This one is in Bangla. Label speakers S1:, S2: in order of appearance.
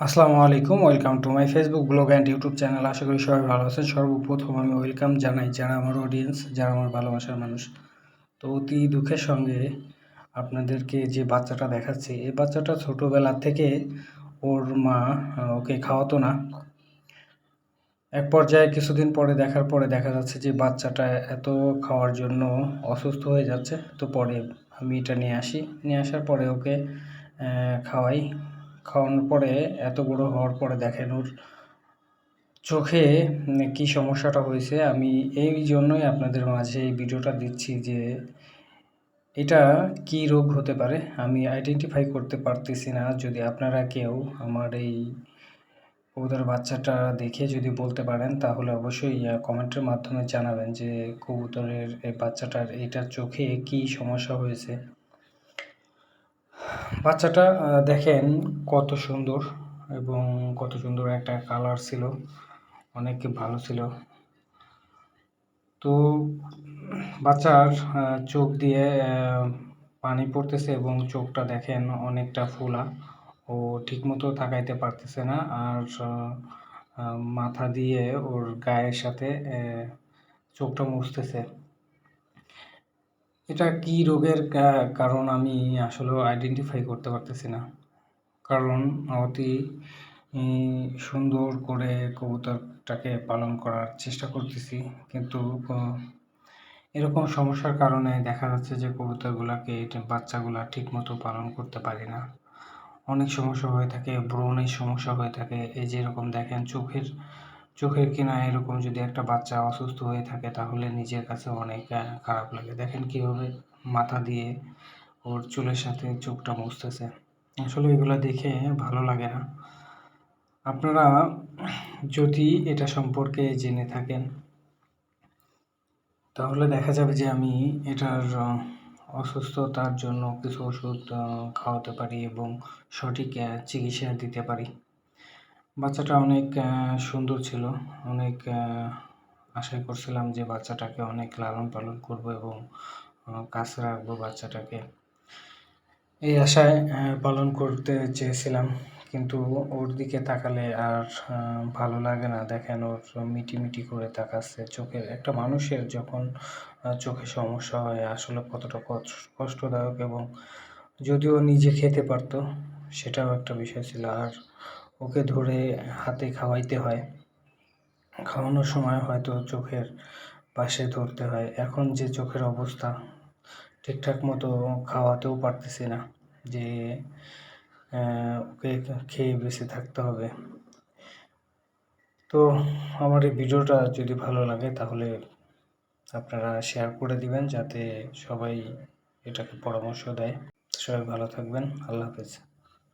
S1: আসসালামু আলাইকুম, welcome to my Facebook blog and YouTube channel. আশা করি সবাই ভালো আছেন। সর্বপ্রথম আমি ওয়েলকাম জানাই যারা আমার অডিয়েন্স, যারা আমার ভালোবাসার মানুষ। তো অতি দুঃখের সঙ্গে আপনাদেরকে যে বাচ্চাটা দেখাচ্ছি, এই বাচ্চাটা ছোটোবেলা থেকে ওর মা ওকে খাওয়াতো না। এক পর্যায়ে কিছুদিন পরে দেখার পরে দেখা যাচ্ছে যে বাচ্চাটা এত খাওয়ার জন্য অসুস্থ হয়ে যাচ্ছে। তো পরে আমি এটা নিয়ে আসি, নিয়ে আসার পরে ওকে খাওয়াই। খাওয়ানোর পরে এত বড় হওয়ার পরে দেখেন ওর চোখে কী সমস্যাটা হয়েছে। আমি এই জন্যই আপনাদের মাঝে এই ভিডিওটা দিচ্ছি যে এটা কী রোগ হতে পারে আমি আইডেন্টিফাই করতে পারতেছি না। যদি আপনারা কেউ আমার এই কবুতরের বাচ্চাটা দেখে যদি বলতে পারেন তাহলে অবশ্যই কমেন্টের মাধ্যমে জানাবেন যে কবুতরের এই বাচ্চাটার এইটার চোখে কী সমস্যা হয়েছে। বাচ্চাটা দেখেন কত সুন্দর এবং কত সুন্দর একটা কালার ছিল, অনেক ভালো ছিল। তো বাচ্চার চোখ দিয়ে পানি পড়তেছে এবং চোখটা দেখেন অনেকটা ফোলা। ও ঠিকমতো তাকাইতে পারতেছে না। আর মাথা দিয়ে ওর গায়ের সাথে চোখটা মুছতেছে। এটা কী রোগের কারণ আমি আসলেও আইডেন্টিফাই করতে পারতেছি না। কারণ অতি সুন্দর করে কবুতরটাকে পালন করার চেষ্টা করতেছি, কিন্তু এরকম সমস্যার কারণে দেখা যাচ্ছে যে কবুতরগুলাকে বাচ্চাগুলা ঠিকমতো পালন করতে পারি না। অনেক সমস্যা হয়ে থাকে, ব্রণের সমস্যা হয়ে থাকে। এই যে এরকম দেখেন চোখের কিনারে এরকম যদি একটা বাচ্চা অসুস্থ হয়ে থাকে তাহলে নিজের কাছে অনেক খারাপ লাগে। দেখেন কীভাবে মাথা দিয়ে ওর চুলের সাথে চোখটা মুছতেছে। আসলে এগুলো দেখে ভালো লাগে না। আপনারা যদি এটা সম্পর্কে জেনে থাকেন তাহলে দেখা যাবে যে আমি এটার অসুস্থতার জন্য কিছু ওষুধ খাওয়াতে পারি এবং সঠিক চিকিৎসা দিতে পারি। বাচ্চাটা অনেক সুন্দর ছিল। অনেক আশা করছিলাম যে বাচ্চাটাকে অনেক লালন পালন করব এবং কাছে রাখবো বাচ্চাটাকে। এই আশায় পালন করতে চেয়েছিলাম, কিন্তু ওর দিকে তাকালে আর ভালো লাগে না। দেখেন ওর মিটি করে তাকাচ্ছে। চোখের একটা মানুষের যখন চোখে সমস্যা হয় আসলে কতটা কষ্টদায়ক, এবং যদিও নিজে খেতে পারতো সেটাও একটা বিষয় ছিল। আর ওকে ধরে হাতে খাওয়াইতে হয়, খাওয়ানোর সময় হয়তো চোখের পাশে ধরতে হয়। এখন যে চোখের অবস্থা, ঠিকঠাক মতো খাওয়াতেও পারতেছি না যে ওকে খেয়ে বেঁচে থাকতে হবে। তো আমার এই ভিডিওটা যদি ভালো লাগে তাহলে আপনারা শেয়ার করে দিবেন যাতে সবাই এটাকে পরামর্শ দেয়। সবাই ভালো থাকবেন। আল্লাহ হাফেজ।